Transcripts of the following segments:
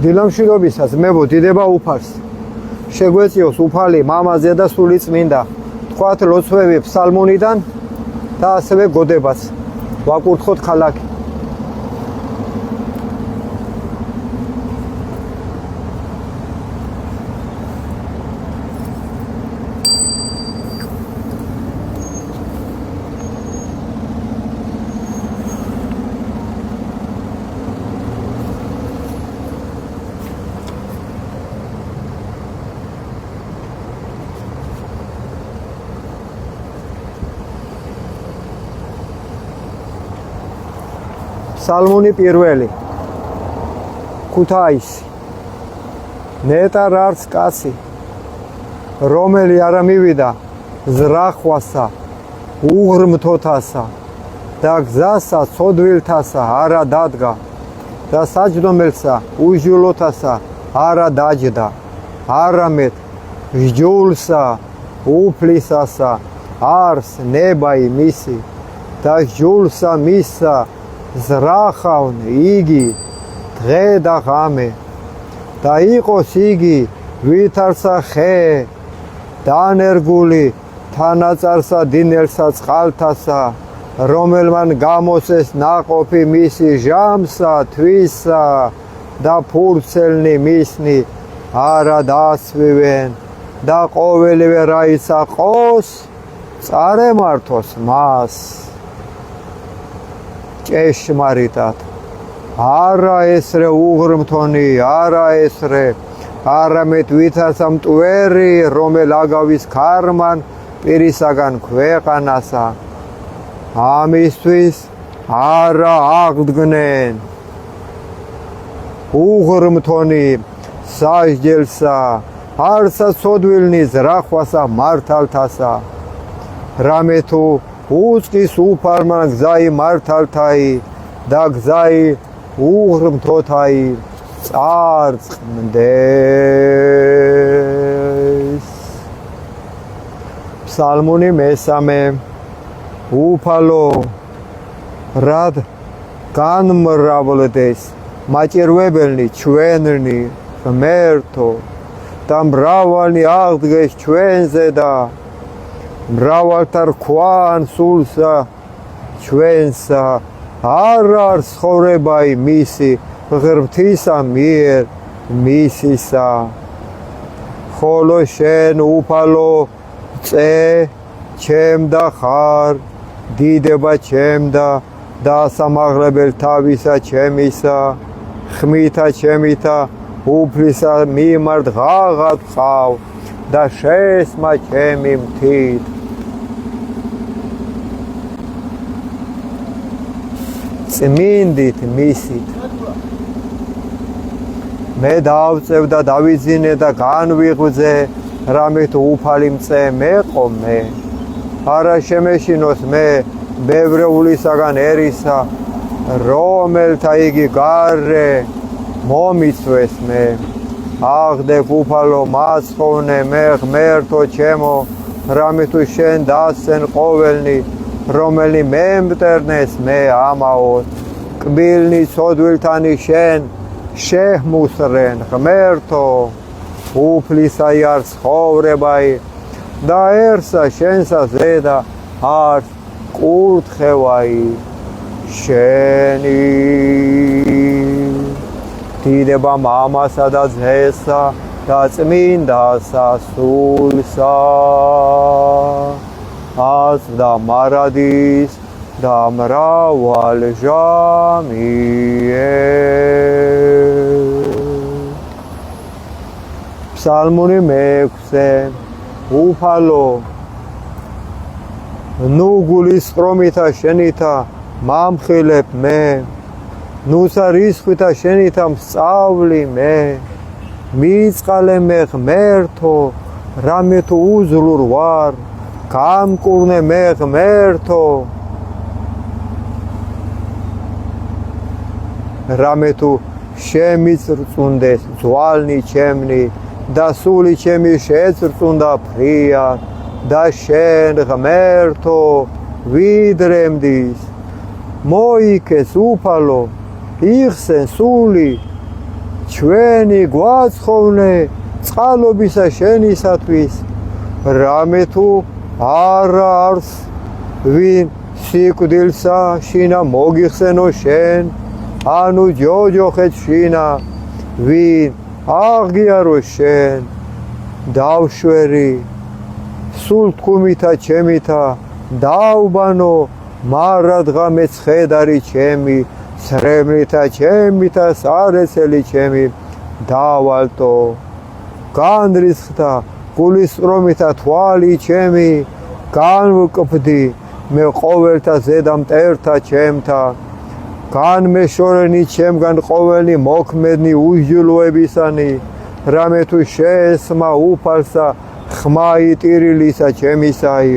დილამშვიდობისას მებო დიდება უფალს. შეგვეწიოს უფალი მამაზე და სული წმინდა. თქვათ ლოცვები ფსალმუნიდან და ასევე გოდებაც. ვაკურთხოთ ქალაქი. სალმუნი პირველი ქუთაისი ნეტარ არც კაცი რომელი არ მივიდა ზრახვასა უღრმთოთასა და გზასა ცოდვილთასა არა დადგა და საჯდომელსა უჟულოთასა არა დაჯდა არამედ ჟჯულსა უფლისასა არს ნებაი მისი და ჟჯულსა მისა ზრახავნ იგი დღე და ღამე და იყოს იგი ვითარცა ხე დანერგული თანაწარსა დინელსა წყალთასა რომელმან გამოსეს ნაყოფი მისი ჟამსა თვისა და ფურცელნი მისნი არა დასვივენ და ყოველივე რაიცა ყოს წარემართოს მას ჭეშმარიტად არა ესრე უღრმთონი არა ესრე არამედ ვითარცა მტვერი რომელ აგავის ქარმან პირისაგან ქვეყანასა ამისთვის არა აღდგნენ უღრმთონი სასჯელსა არცა ცოდვილნი ზრახვასა მართალთასა რამე თუ უწყის უფალმა გზაი მართალთაი და გზაი უღრმთოთაი წარწყმდეს. ფსალმუნი მესამე უფალო რად განმრავლდეს მაჭირვებელნი ჩვენნი ღმერთო და მრავალი აღდგეს ჩვენზე და მრავალთა რქვან სულსა ჩვენსა არ არის ცხოვრებაი მისი ღმრთისა მიერ მისისა ხოლო შენ უფალო წე ჩემდა ხარ დიდება ჩემდა და სამაღლებელ თავისა ჩემისა ხმითა ჩემითა უფლისა მიმართ ღაღად ხავ და შესმა ჩემი მთით წმინდით მისით მე დავწევ და დავიძინე და განვიღვძე რამე თუ უფალი მწე მეყო მე არა შემეშინოს მე ბევრეულისაგან ერისა რომელთა იგი გარე მომიცვეს მე აღდებ უფალო მაცხოვნე მე ღმერთო ჩემო რამე თუ შენ დასცენ ყოველნი რომელი მემტერნეს მე ამაოდ კბილნი ცოდვილთანი შენ შეჰმუსრენ ღმერთო უფლისაი არ ცხოვრებაი და ერსა შენსა ზედა არ კურთხევაი შენი დიდება მამასა და ძესა და წმინდასა სულსა ას და მარადის და მრავალ ჟამიე. ფსალმუნი მეექვსე უფალო ნუ გულისყრომითა შენითა მამხილებ მე ნუცა რისხვითა შენითა მსწავლი მე მიწყალე მე ღმერთო რამე თუ უძლურ ვარ გამკურნე მე ღმერთო რამე თუ შემიწრწუნდეს ძვალნი ჩემნი და სული ჩემი შეწრწუნდა ფრიად და შენ ღმერთო ვიდრემდის მოიქეს უფალო იხსენ სული ჩვენი გვაცხოვნე წყალობისა შენისათვის რამე თუ არა არს ვინ სიკვდილსა შინა მოგიხსენო შენ ანუ ჯოჯოხეთ შინა ვინ აღგიარო შენ დავშვერი სულ თქუმითა ჩემითა დავბანო მარადღა მეცხედარი ჩემი სრემლითა ჩემითა სარესელი ჩემი დავალტო განრისხთა გულისწრომითა თვალი ჩემი განვკფდი მე ყოველთა ზედა მტერთა ჩემთა განმეშორენი ჩემგან ყოველი მოქმედნი უჯილოებისანი რამე თუ შეესმა უფალსა ხმა იტირილისა ჩემისაი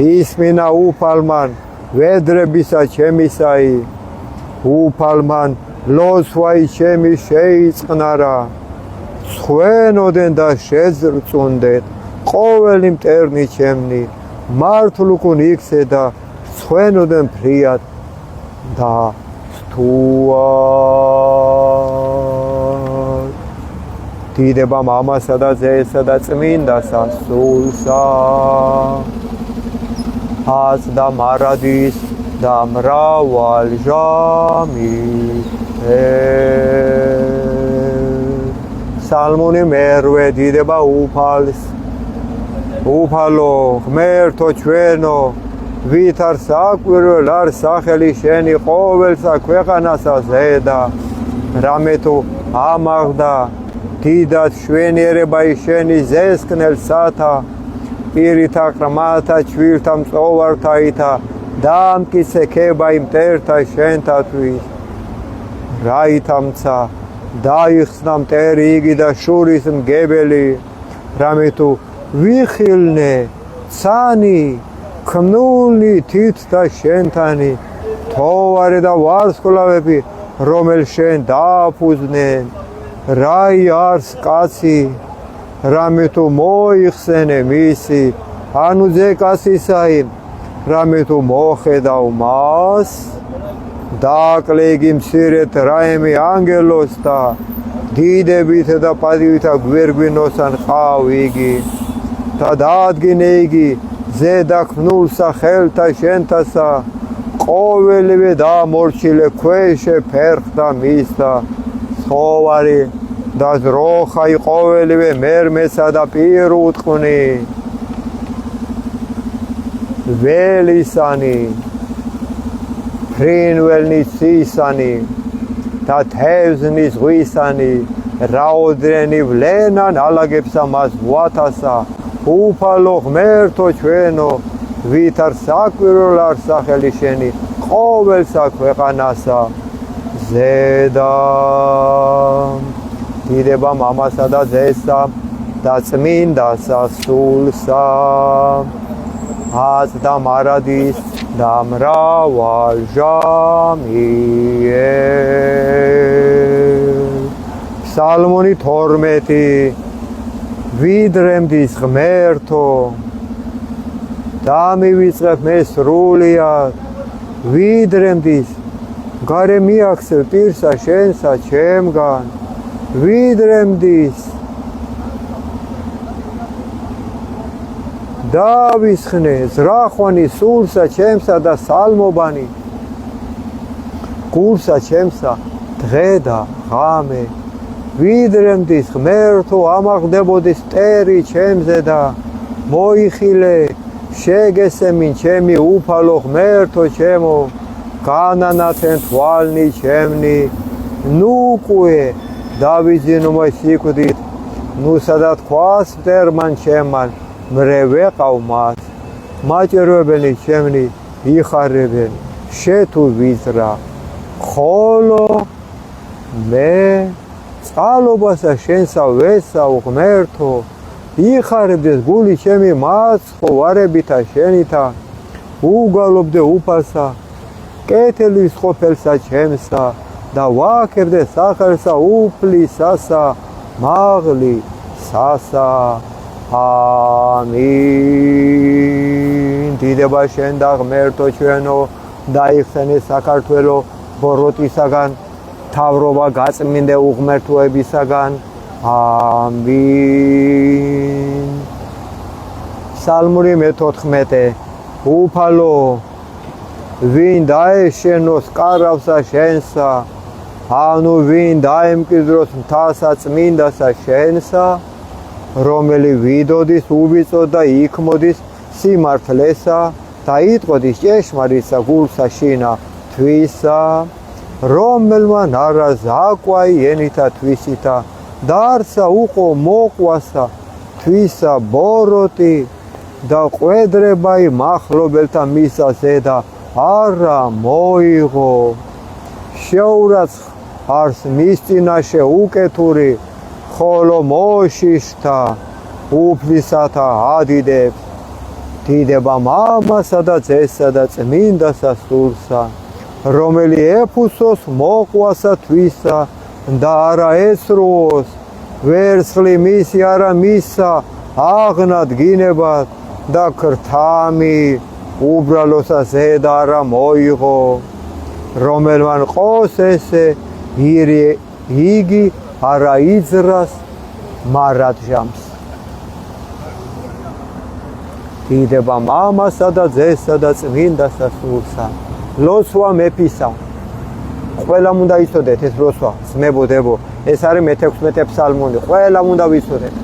ისმინა უფალმან ვედრებისა ჩემისაი უფალმან ლოცვაი ჩემი შეიწყნარა სხვენოდენ და შეძრწუნდეთ ყოველი მტერნი ჩემნი მართლ უკუნ იქცე და სხვენოდენ ფრიად და სტუად დიდება მამასა და ძესა და წმინდასა სულსა ას და მარადის და მრავალ ჟამის სალმონი მერვე დიდება უფალს უფალო ღმერთო ჩვენო ვით არ საკვირველ არ სახელი შენი ყოველსა ქვეყანასა ზედა რამე თუ ამაღდა დიდად შვენიერებაი შენი ზესკნელსათა პირითა ყრმათა ჩვილთა მწოვართაითა დამკიცე ქებაი მტერთა შენთათვის რაითამცა დაიხსნა მტერი იგი და შურის მგებელი რამე თუ ვიხილნე ცანი ქმნული თითთა შენთანი თოვარე და ვარსკვლავები რომელ შენ დააფუძნენ რაი არს კაცი რამე თუ მოიხსენე მისი ანუ ძეკასისაი რამე თუ მოხედავ მას დააკლეგი მცირეთ რაიმე ანგელოსთა დიდებით და პატივითა გვერგვინოსან ყავ იგი და დაადგინე იგი ზედა ქმნულსა ხელთა შენთასა ყოველივე დამორჩილე ქვეშე ფერხთა მისთა ცხოვარი და ზროხაი ყოველივე მერმესა და პირუტყვნი ველისანი ფრინველნი ცისანი და თევზნი ზღვისანი რაოდენი ვლენან ალაგებსა მას გვათასა უფალო ღმერთო ჩვენო ვით არ საკვირველ არ სახელი შენი ყოველსა ქვეყანასა ზედა დიდება მამასა და ძესა და წმინდასა სულსა ას და მარადის და მრავალ ჟამიერ ფსალმონი 12 ვიდრემდის ღმერთო დამივიწყებ მე სრულიად ვიდრემდის გარე მიაქცევ პირსა შენსა ჩემგან ვიდრემდის დავისხნე ზრახვანი სულსა ჩემსა და სალმობანი გულსა ჩემსა დღე და ღამე ვიდრემდის ღმერთო ამაღდებოდის მტერი ჩემზე და მოიხილე შეგესემინ ჩემი უფალო ღმერთო ჩემო განანათენ თვალნი ჩემნი ნუ ყვე დავიძინო მოი სიკვდით ნუ სადაც ქვას მტერმან ჩემან მრე ვეყავ მას მაჭირვებენი ჩემნი იხარებენ შეთუ ვიზრა ხოლო მე წყალობასა შენსა ვესავ ღმერთო იხარებდეს გული ჩემი მაცხო ვარევითა შენითა უგალობდე უფალსა კეთილის ყოფილსა ჩემსა და ვაქებდე სახელსა უფლისასა მაღლისასა ამინ დიდება შენ და ღმერთო ჩვენო დაიხსენე საქართველო ბოროტისაგან თავრობა გაწმინდე უღმერთოებისაგან. ამინ. Psalmuri მე-14. უფალო ვინ დაეშენოს კარავსა შენსა, ანუ ვინ დაემკვიდროს მთასა წმინდასა შენსა, რომელი ვიდოდის უბიწო და იქმოდის სიმართლესა და იტყოდის ჭეშმარიტსა გულსა შინა თვისა, რომელმა ნარა ზაკვაი ენითა თვისითა დარსა უყო მოყვასა თვისა ბოროტი და ყვედრებაი მახლობელთა მისა ზედა არა მოიღო. შეურაც არს მის წინაშე უკეთური, ხოლო მოშიშთა უფლისათა ადიდებს. დიდება მამასა და ძესსა და წმინდასა სულსა, რომელი ეფუსოს მოყვასა თვისა და არა ესრუოს, ვერცხლი მისი არა მისა აღნადგინებად და ქრთამი უბრალოსა ზედა არა მოიღო. რომელმა ყოს ესე იგი არა იძრას მარადჟამს. დიდება მამასა და ძესსა და წმინდასა სულსა. ლოცვა მეფისა. ყველამ უნდა იცოდეთ ეს ლოცვა, ძმებო დებო, ეს არის მე-16 ფსალმუნი, ყველამ უნდა ვიცოდეთ.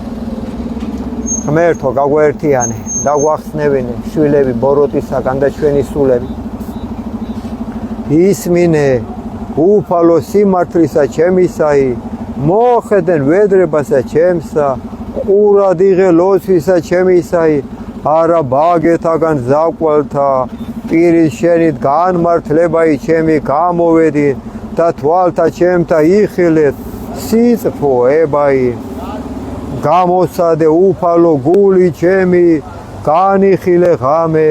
ღმერთო გაგვაერთიანე, დაგვახსნევინე შვილები ბოროტისაგან და ჩვენი სულები. ისმინე უფალო სიმართლისა ჩემისაი, მოხედენ ვედრებასა ჩემსა, ყურად იღე ლოცვისა ჩემისაი, არა ბაგეთაგან ზაკვალთა, პირის შენით განმართლებაი ჩემი გამოვედინ და თვალთა ჩემთა იხილეთ სიწყფოებაი. გამოსადე უფალო გული ჩემი, განიხილე ღამე,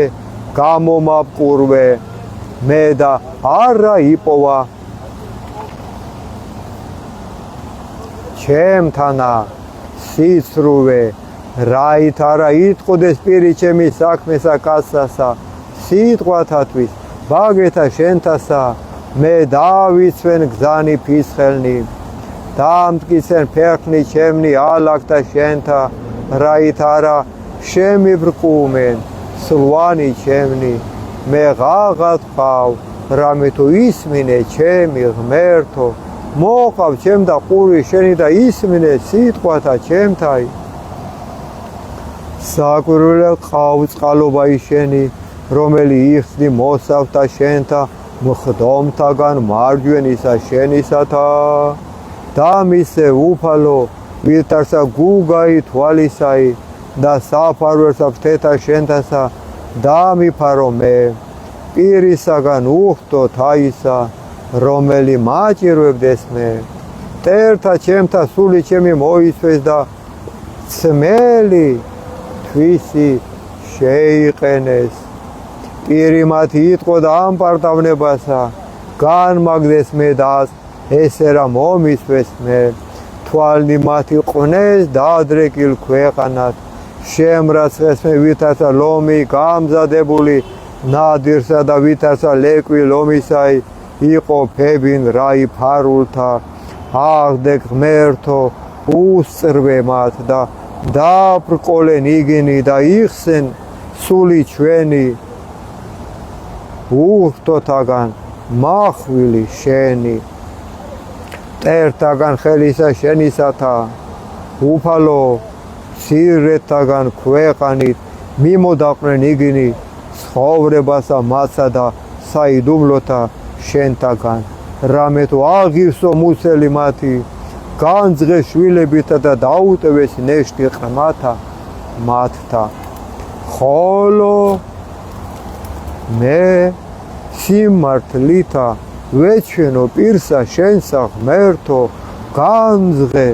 გამომაპყურვე მე და არა იპოვა ჩემთანა სიცრუვე, რაით არა იტყოდეს პირი ჩემი საქმესა კაცსასა, სიტყვათათვის ბაგეთა შენთასა, მე დავიცვენ გზანი ფისხელნი, დამტკიცენ ფეხნი ჩემნი ალაგთა შენთა, რაით არა შემიბრკუმენ სლვანი ჩემნი, მე ღაღად ყავ, რამე თუ ისმინე ჩემი ღმერთო, მოყავ ჩემ და ყური შენი და ისმინე სიტყვათა ჩემთაი. საკვირველად ყავ წყალობაი შენი, რომელი იხსნი მოსავთა შენთა მხდომთაგან მარჯვენისა შენისათა. და მისე უფალო ვირთარსა გუგაი თვალისაი და საფარველსა ფრთეთა შენთასა, დამიფარო მე პირისაგან უხტო თაისა, რომელი მაჭირვებდეს მე. მტერთა ჩემთა სული ჩემი მოისვეს და ცმელი თვისი შეიყენეს. პირი მათი იტყო და ამპარტავნებასა, განმაგდეს მე და ესე რა მომისვეს მე. თვალნი მათი ყვნეს დაადრეკილ ქვეყანად, შემრაცხეს მე ვითარცა ლომი გამზადებული, ნადირსა და ვითარცა ლეკვი ლომისაი, იყო ფებინ რაი ფარულთა. აღდე ღმერთო უსწრვე მათ და დაბრკოლენ იგინი და იხსენ სული ჩვენი, უხტოთაგან მახვილი შენი. მტერთაგან ხელისა შენისათა, უფალო სირეთაგან ქვეყანით მიმოდაყრენ იგინი, ცხოვრებასა მათსა და საიდუმლოთა შენთაგან. რამე თუ აღივსო მუცელი მათი, განძღეს შვილებითა და დაუტევეს ნეშტი ყრმათა მათთა. ხოლო მე სიმართლითა ვეჩვენო პირსა შენსა ღმერთო, განძღე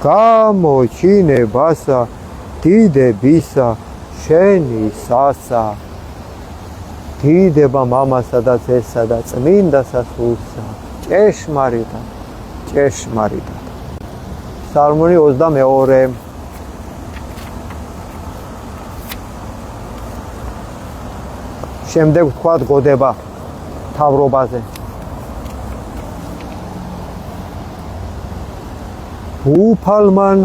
გამოჩინებასა დიდებისა შენისასა. დიდება მამასა და ძესსა და წმინდასა სულსა, ჭეშმარიტად, ჭეშმარიტად. ფსალმუნი 22. შემდეგ ვთქვათ გოდება თავრობაზე. უფალმან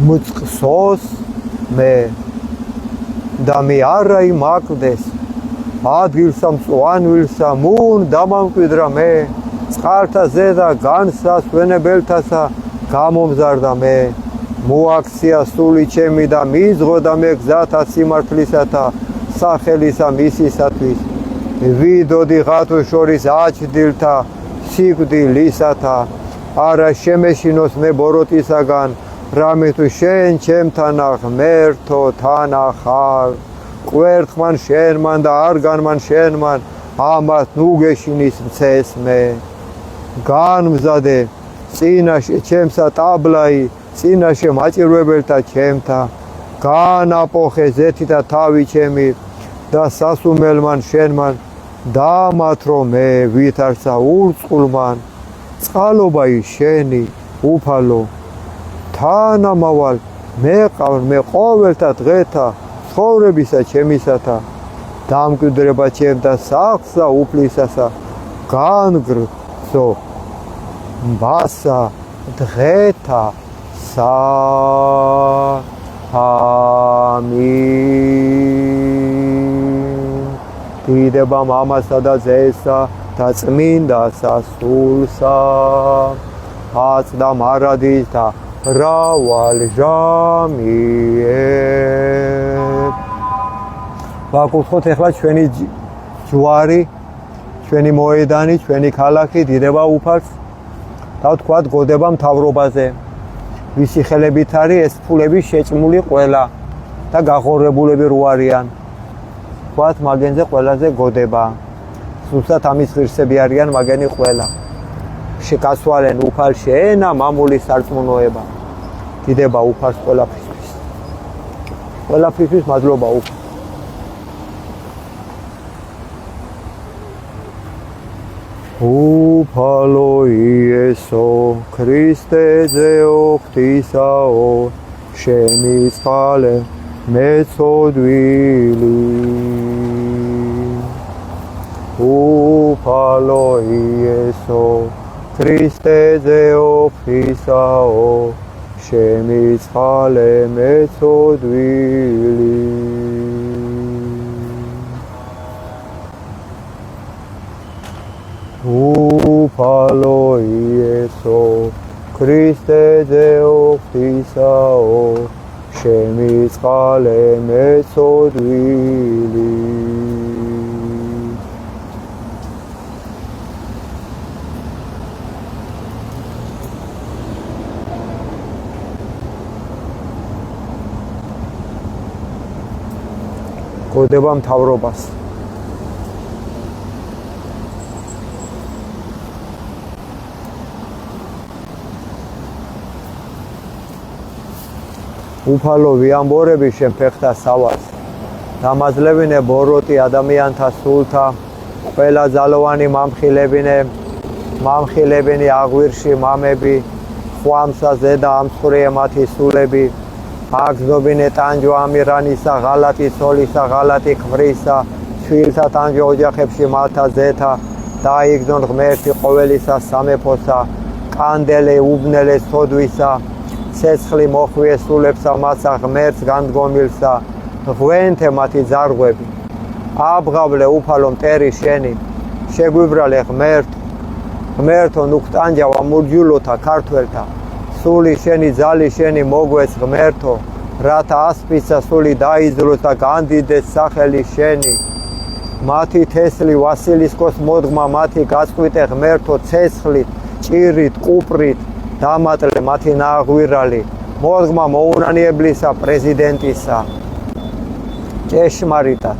მწყსოს მე და მე არა იმაკლდეს ადგილსა მწვანვილსა მუნ დამამკვიდრა მე წყალთა ზედა განსა სვენებელთასა გამომზარდა მე მოაქცია სული ჩემი და მიზღოდა მე გზათა სიმართლისათა სახელისა მისისათვის ვიდოდი ღათო შორის აჩდილთა სიკვდილისათა არა შემეშინოს მე ბოროტისაგან რამე თუ შენ ჩემთანა ღმერთო თანახარ ყვერთხმან შენმან და არგანმან შენმან ამათ ნუ გეშინის მცეს მე განმზადე წინაშე ჩემსა ტაბლაი წინაშე მაჭირვებელთა ჩემთა განაპოხე ზეთითა თავი ჩემი და სასუმელმან შენმან დამათრო მე ვითარცა ურწყულმან წყალობა ის შენი უფალო თანამავალ მეყავ მე ყოველთა დღეთა ცხოვრებისა ჩემისათა დამკვიდრება ჩემთა სახლსა უფლისასა განგრძო ბასა დღეთა სა ამინ დიდება მამასა და ძესა და წმინდასა სულსა აწდა მარადის და მრავალ ჟამიებ ვაკურთხოთ ახლა ჩვენი ჯვარი ჩვენი მოედანი ჩვენი ქალაქი დიდება უფალს და ვთქვათ გოდება მთავრობაზე ვისი ხელებით არის ეს ფულები შეჭმული ყველა და გაღორებულები რო არიან ვთქვათ მაგენზე ყველაზე გოდება სულსაც ამის ღირსები არიან მაგენი ყველა შეკასვალენ უფალ შეენა მამული სარწმუნოება დიდება უფალს ყველაფრისთვის მადლობა უფალ უფალო იესო ქრისტე ძეო ღვთისაო შენი წყალე მეწოდვილი უფალო იესო ქრისტე ძეო ღვთისაო შენი წყალე მეწოდვილი უფალო იესო ქრისტე ძეო ღვთისაო შენი წყალე მეწოდვილი გოდება მთავრობას უფალო ვიამბორები შენ ფეხთა სავას დამაძლებინე ბოროტი ადამიანთა სულთა ყველა ძალოვანი მამხილებინი აღვირში მამები ხვამსა ზედა ამცხრია მათი სულები აგზნობინე ტანჯვა ამირანისა ღალატი სოლისა ღალატი ქმრისა შვილთა ტანჯვა ოჯახებში მალთა ზეთა დაიგზნონ ღმერთი ყოველისა სამეფოსა კანდელე უბნელე სოდვისა ცეცხლი მოხვიე სულებსა მასა ღმერთს განდგომილსა ღვენთე მათი ძარღვები აბღავლე უფალო მტერი შენი შეგვიბრალე ღმერთო ნუქტანჯავა მურჯულოთა ქართველთა სული შენი ძალი შენი მოგვეც ღმერთო რათა ასპისა სული დაიძროს და განდიდეს სახელი შენი მათი თესლი ვასილისკოს მოდგმა მათი გაწყვიტე ღმერთო ცეცხლით ჭირით კუპრით დამატლე მათი ნაღვირალი მოდგმა მოუნანიებლისა პრეზიდენტისა ჭეშმარიტად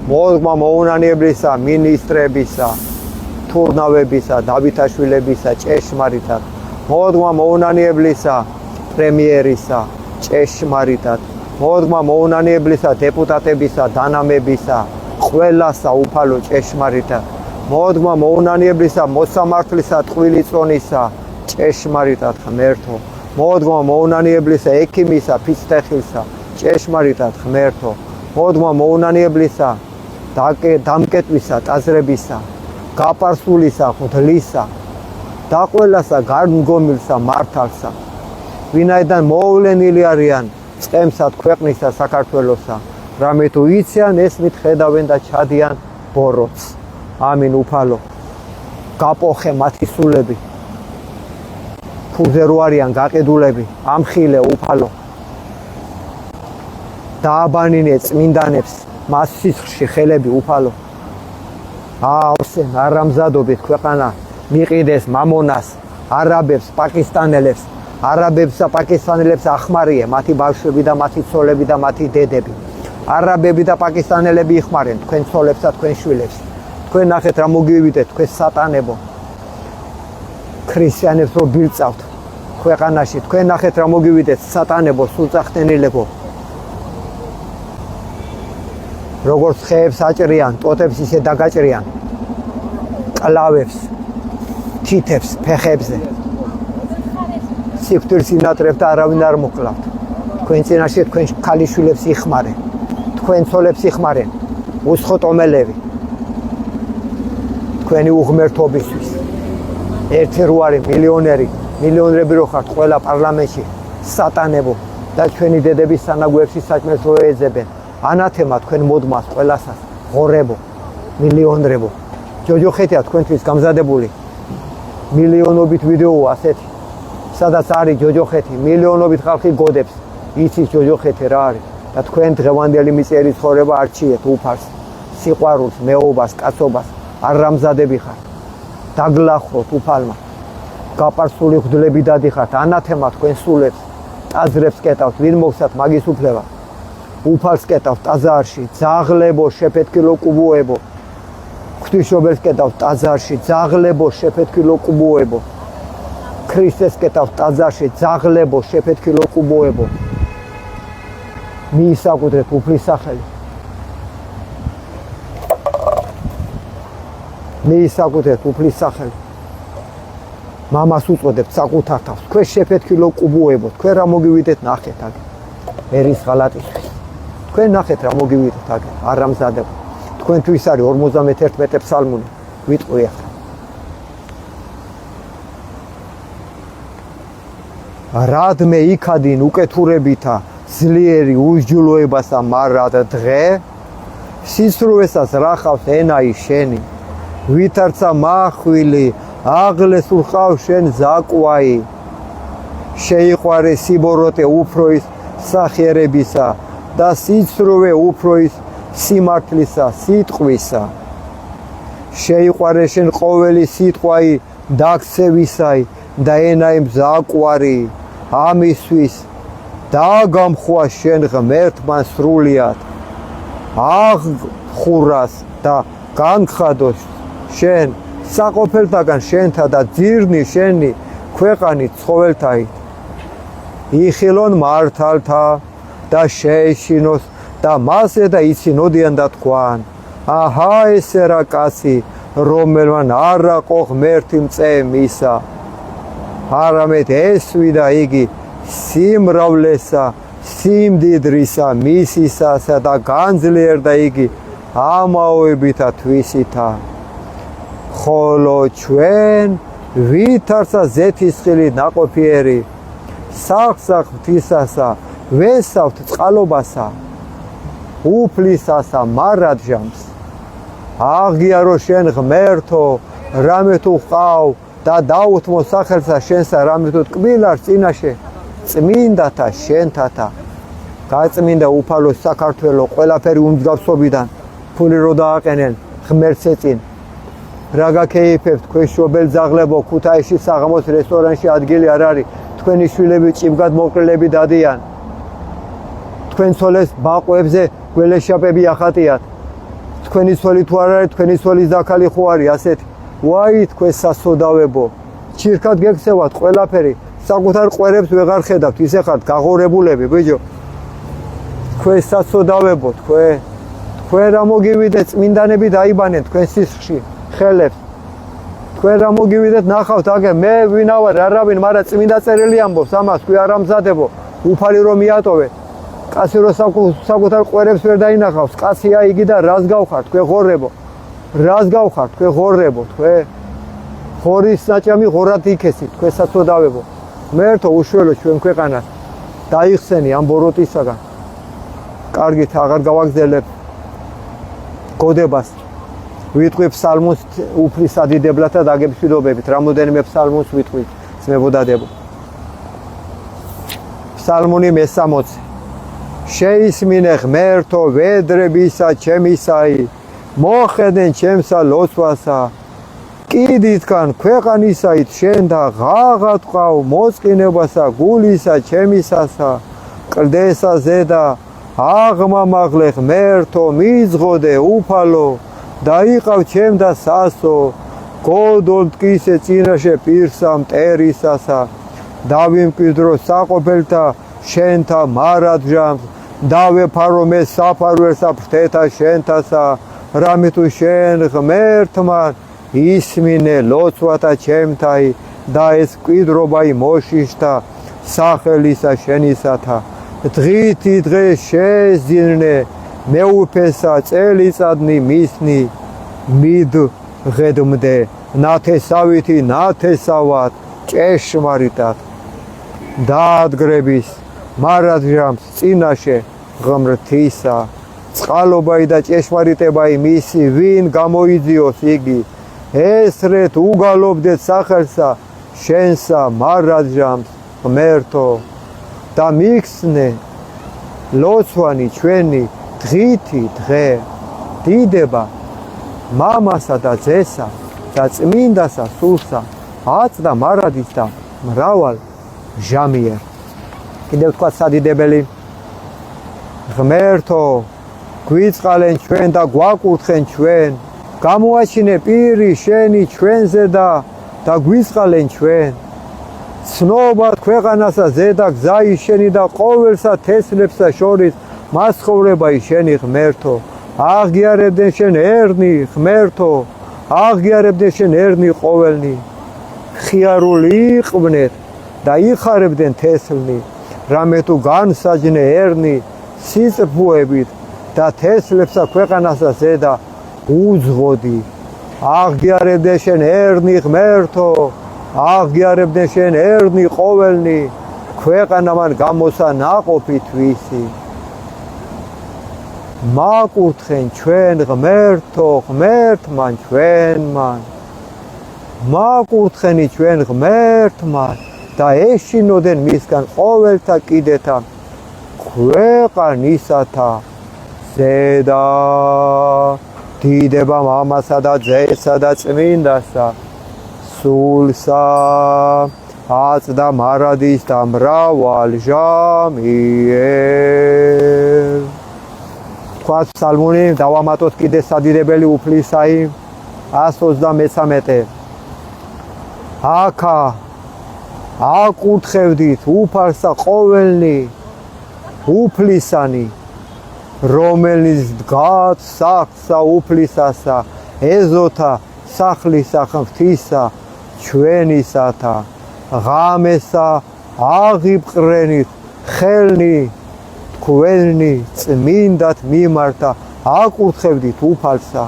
მოდგმა მოუნანიებლისა მინისტრებისა თურნავებისა დავითაშვილებისა ჭეშმარიტად მოდგმა მოუნანიებლისა პრემიერისა ჭეშმარიტად მოდგმა მოუნანიებლისა დეპუტატებისა დანამებისა ყველასა უფალო ჭეშმარიტად მოდგმა მოუნანიებლისა მოსამართლისა ტყვილიწონისა ჭეშმარიტად ღმერთო მოდგმა მოუნანიებლისა ექიმისა ფიცტეხილსა ჭეშმარიტად ღმერთო მოდგმა მოუნანიებლისა დამკეტვისა ტაძრებისა გაპარსულისა ღვთლისა და ყველასა გარდგომილსა მართალსა ვინაიდან მოვლენილი არიან წყემსა ქვეყნისა საქართველოსა რამე თუ იციან ეს მითხედავენ და ჩადიან ბოროტს ამინ უფალო გაპოხე მათი სულები ფუძე რო არიან გაყიდულები ამხილე უფალო დააბანინე წმინდანებს მას სისხლში ხელები უფალო აოსენ არამზადობით ქვეყანა მიყიდეს მამონას არაბებს პაკისტანელებს არაბებსა პაკისტანელებს ახმარიე მათი ბავშვები და მათი ცოლები და მათი დედები არაბები და პაკისტანელები იხმარენ თქვენ ცოლებსა თქვენ შვილებს თქვენ ნახეთ რა მოგივიდეთ თქვენ სატანებო ქრისტიანებს რო ბილწავთ ქვეყანაში თქვენ ნახეთ რა მოგივიდეთ სატანებო სულწახტენილებო როგორც ხეებს აჭრიან ტოტებს ისე დაგაჭრიან კლავებს თითებს ფეხებზე სიკვდილს ინატრებთ და არავინ არ მოკლავთ თქვენ წინაშე თქვენ ქალიშვილებს იხმარენ თქვენ ცოლებს იხმარენ უსხოტომელები თქვენი უღმერთობისთვის ერთი რო არის მილიონერები რო ხართ ყველა პარლამენტში სატანებო და ჩვენი დედების სანაგვებში საჭმელს რო ეძებენ ანათემა თქვენ მოდმას ყველასას ღორებო მილიონერებო ჯოჯოხეთია თქვენთვის გამზადებული მილიონობით ვიდეოა ასეთი სადაც არის ჯოჯოხეთი მილიონობით ხალხი გოდებს იცის ჯოჯოხეთი რა არის და თქვენ დღევანდელი მიწიერი ცხოვრება არჩიეთ უფალს სიყვარულს მეობას კაცობას არ რამზადები ხართ დაგლახროთ უფალმა გაპარსული ღვთლები დადიხართ ანათემა თქვენ სულებს ტაძრებს კეტავთ ვინ მოგცათ მაგის უფლება უფალს კეტავთ ტაძარში ძაღლებო შეფეთქილო კუბოებო ღვთისმშობელს კეტავთ ტაძარში ძაღლებო შეფეთქილო კუბოებო ქრისტეს კეტავთ ტაძარში ძაღლებო შეფეთქილო კუბოებო მიისაკუთრეთ უფლის სახელი მიისაკუთრეთ უფლის სახელი მამას უწოდებთ საკუთარ თავს თქვენ შეფეთქილო კუბოებო თქვენ რა მოგივიდეთ ნახეთ აქ ერის ღალატისთვის თქვენ ნახეთ რა მოგივიდეთ აქ არ ამზადებო თქვენთვის არის 51 ფსალმუნი ვიტყვი ახლა რადმე იქადინ უკეთურებითა ძლიერი უსჯულოებასა მარად დღე სისრუესას რახავს ენაი შენი ვითარცა მახვილი აღლესულ ხავ შენ ზაკვაი შეიყვარე სიბოროტე უფროის სახიერებისა და სიცრუე უფროის სიმართლისა სიტყვისა შეიყვარე შენ ყოველი სიტყვაი დაქცევისაი და ენაი მზაკვარი ამისთვის დაგამხვა შენ ღმერთმა სრულიად აღხურას და განხადოს შენ საყოფელთაგან შენთა და ძირნი შენი ქვეყანი ცხოველთაით იხილონ მართალთა და შეეშინოს და მასე და იცინოდიან და თქვან აჰა ესე რა კაცი რომელმან არ აყო ღმერთი მწემისა არამედ ესვიდა იგი სიმრავლესა სიმდიდრისა მისისასა და განძლიერდა იგი ამაოებითა თვისითა ხოლო ჩვენ ვითარცა ზეთისხილი ნაყოფიერი სახსახ ღვთისასა ვესავთ წყალობასა უფლისასა მარადჟამს აღიარო შენ ღმერთო რამე თუ ყავ და დაუთმო სახელსა შენსა რამე თუ ტკბილარ წინაშე წმინდათა შენთათა გაწმინდა უფალო საქართველო ყველაფერი უმსგავსობიდან ფული რო დააყენენ ღმერთს ეწინ რა გაკეიფებთ თქვენ შობელ ძაღლებო ქუთაისში საღამოს რესტორანში ადგილი არ არის თქვენი შვილები ჭიბგად მოყრილები დადიან თქვენ ცოლეს ბაყვებზე გველეშაპები ახატიათ თქვენი ცოლი თუ არ არის თქვენი ცოლის დაქალი ხო არის ასეთი ვაი თქვენ სასოდავებო ჩირქად გექცევათ ყველაფერი საკუთარ ყვერებს ვეღარ ხედავთ ისე ხართ გაღორებულები ბიჭო თქვენ სასოდავებო თქვენ რა მოგივიდეთ წმინდანები დაიბანენ თქვენ სისხლში ხელებს თქვენ რა მოგივიდეთ ნახავთ აგე მე ვინა ვარ არავინ მაგრამ წმინდა წერილი ამბობს ამას თქვენ არ ამზადებო უფალი რომ მიატოვეთ კაცი რო საკუთარ ყვერებს ვერ დაინახავს კაცია იგი და რას გავხართ თქვენ ღორებო რას გავხართ თქვენ ღორებო თქვენ ხორის ნაჭამი ღორად იქესი თქვენსაც ოდავებო ღმერთო უშველო ჩვენ ქვეყანას დაიხსენი ამ ბოროტისაგან კარგით აღარ გავაგზელებ გოდებას ვიტყვი ფსალმუნს უფლის ადიდებლად და დაგემშვიდობებით რამოდენიმე ფსალმუნს ვიტყვი ძმებოდადებო ფსალმუნი მე-60 შეისმინე ღმერთო ვედრებისა ჩემისაი მოხედენ ჩემსა ლოცვასა კიდითგან ქვეყანისაით შენ და ღაღად ყავ მოწყინებასა გულისა ჩემისასა კლდესა ზედა აღმამაღლე ღმერთო მიზღოდე უფალო დაიყავ ჩემ და სასო გოდოლ მტკისე წინაშე პირსა მტერისასა დავიმკვიდრო საყოფელთა შენთა მარადჟამს დავეფარო მე საფარველსა ფრთეთა შენთასა რამე თუ შენ ღმერთმან ისმინე ლოცვათა ჩემთაი და ეს მკვიდრობაი მოშიშთა სახელისა შენისათა დღითი დღე შეზინე მეუფესა წელიწადნი მისნი მიდღედმდე ნათესავითი ნათესავად ჭეშმარიტად დაადგრების მარადჟამს წინაშე ღმრთისა წყალობაი და ჭეშმარიტებაი მისი ვინ გამოიძიოს იგი ესრეთ უგალობდეთ სახელსა შენსა მარადჟამს ღმერთო და მიხსნე ლოცვანი ჩვენი დღითი დღე დიდება მამასა და ძესა და წმინდასა სულსა აწდა მარადის და მრავალ ჟამიერ კიდევ თქვა სადიდებელი ღმერთო გვიწყალენ ჩვენ და გვაკურთხენ ჩვენ გამოაჩინე პირი შენი ჩვენზე და გვიწყალენ ჩვენ ცნობა ქვეყანასა ზედა გზა შენი და ყოველსა თესლებსა შორის მასხოვრებაი შენი ღმერთო აღგიარებდნენ შენ ერნი ღმერთო აღგიარებდნენ შენ ერნი ყოველნი ხიარული იყვნენ და იხარებდნენ თესლნი რამე თუ განსაჯნე ერნი სიწფუებით და თესლებსა ქვეყანასა ზედა უძღოდი აღგიარებდნენ შენ ერნი ღმერთო აღგიარებდნენ შენ ერნი ყოველნი ქვეყანამან გამოსა ნაყოფი თვისი მაკურთხენ ჩვენ ღმერთო ღმერთმან ჩვენმან მაკურთხენი ჩვენ ღმერთმან და ეშინოდენ მისგან ყოველთა კიდეთა ქვეყანისათა ზედა დიდება მამასა და ძესა და წმინდასა სულსა აწდა მარადის და მრავალ ჟამიერ თქვა ფსალმუნი დავამატოთ კიდე სადიდებელი უფლისაი 133 აკა აკურთხევდით უფალსა ყოველნი უფლისანი რომელის დგათ სახლსა უფლისასა ეზოთა სახლისა ღვთისა ჩვენისათა ღამესა აღიბყრენით ხელნი თქვენი წმინდათ მიმართა აკურთხევდით უფალსა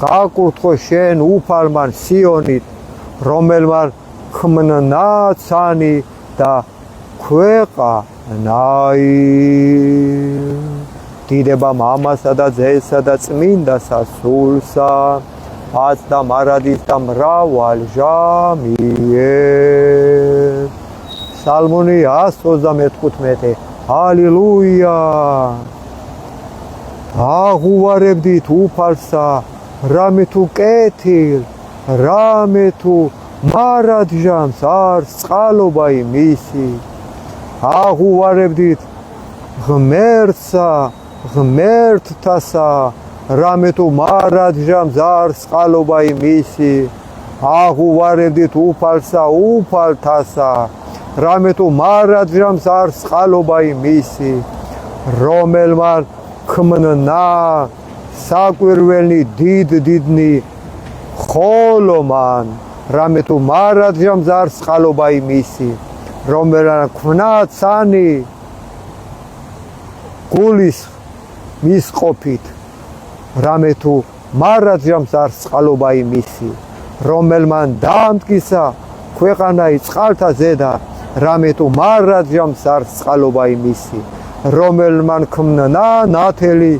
გაკურთხო შენ უფალმან სიონით რომელმან ქმნნაცანი და ქვეყანაი დიდება მამასა და ძესა და წმინდასა სულსა აწდა მარადის და მრავალ ჟამიერ ფსალმუნი 135 ჰალილუია აღუვარებდით უფალსა რამე თუ კეთილ რამე თუ მარადჟამს არს წყალობაი მისი აღუვარებდით ღმერთსა ღმერთთასა რამე თუ მარადჟამს არს წყალობაი მისი აღუვარებდით უფალსა უფალთასა რამე თუ მარადჟამს არს წყალობაი მისი რომელმან ქმნნა საკვირველნი დიდდიდნი ხოლო მან რამე თუ მარადჟამს არს წყალობაი მისი რომელმან ქმნა ცანი გულის მის ყოფით რამე თუ მარადჟამს არს წყალობაი მისი რომელმან დაამტკიცა ქვეყანა წყალთა ზედა, რამე თუ მარადჟამს არს წყალობა იმისი, რომელმან ქმნა ნათელი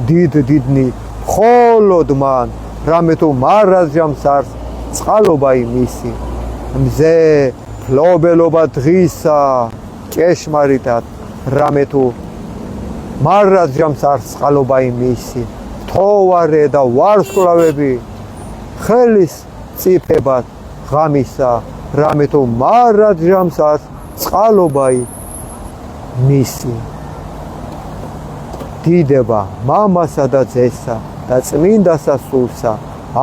დიდდიდნი, მხოლოდ მან, რამე თუ მარადჟამს არს წყალობა იმისი. მზე ფლობელობა დღისა ჭეშმარიტად, რამე თუ მარადჟამს არს წყალობა იმისი. თოვარე და ვარსკვლავები ხელის წიფებად ღამისა, რამე თუ მარადჟამს არს წყალობა მისი. დიდება მამასა და ძესა და წმინდასა სულსა,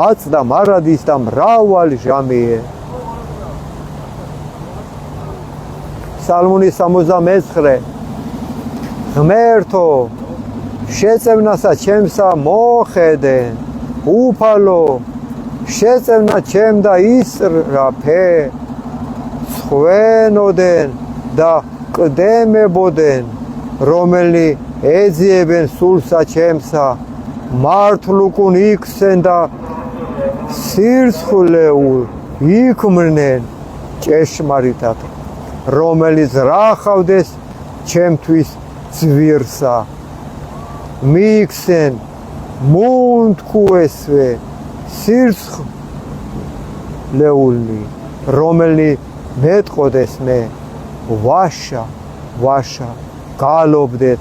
აწდა მარადის და მრავალი ჟამიე. Psalmul 69. ღმერთო, შეწევნასა ჩემსა მოხედე, უფალო, შეწევნა ჩემ და ისრაფე, სხვენოდენ და კდემებოდენ, რომელი ეძიებენ სულსა ჩემსა, მართლუკუნ იქცენ და სირცხლეულ იქმნენ ჭეშმარიტად, რომელიც რახავდეს ჩემთვის ძვირსა. მიიქცენ მუნთქუესვე სირცხლეული, რომელი მეტყოდეს მე, ვაშა გალობდეთ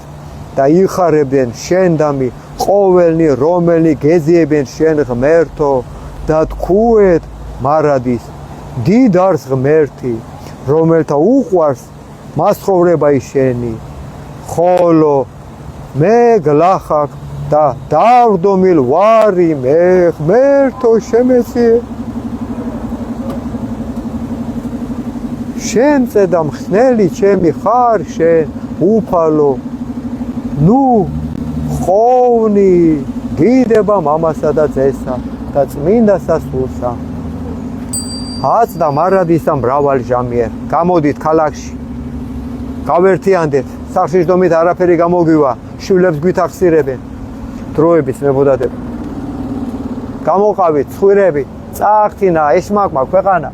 და იხარებდნენ შენდამი ყოველნი, რომელი გეძიებენ შენ ღმერთო და თქვუეთ მარადის, დიდ არს ღმერთი, რომელთა უყვარს მასხოვრება შენი, ხოლო მე გლახაკ და დავდომილ ვარი მე ღმერთო შემეციე. შენზე და მხნელი ჩემი ხარ შენ უფალო, ნუ ხოვნი დიდება მამასა და ძესა და წმინდასა სულსა. აწდა მარადის და მრავალი ჟამიერ. გამოდით ქალაქში, გავერთიანდეთ, სახშიშდომით არაფერი გამოგვივა, შვილებს გვითახსირებენ, დროებით მებოდადებ. გამოყავით, ცხვირები, წააღთინა, ეშმაკმა ქვეყანა.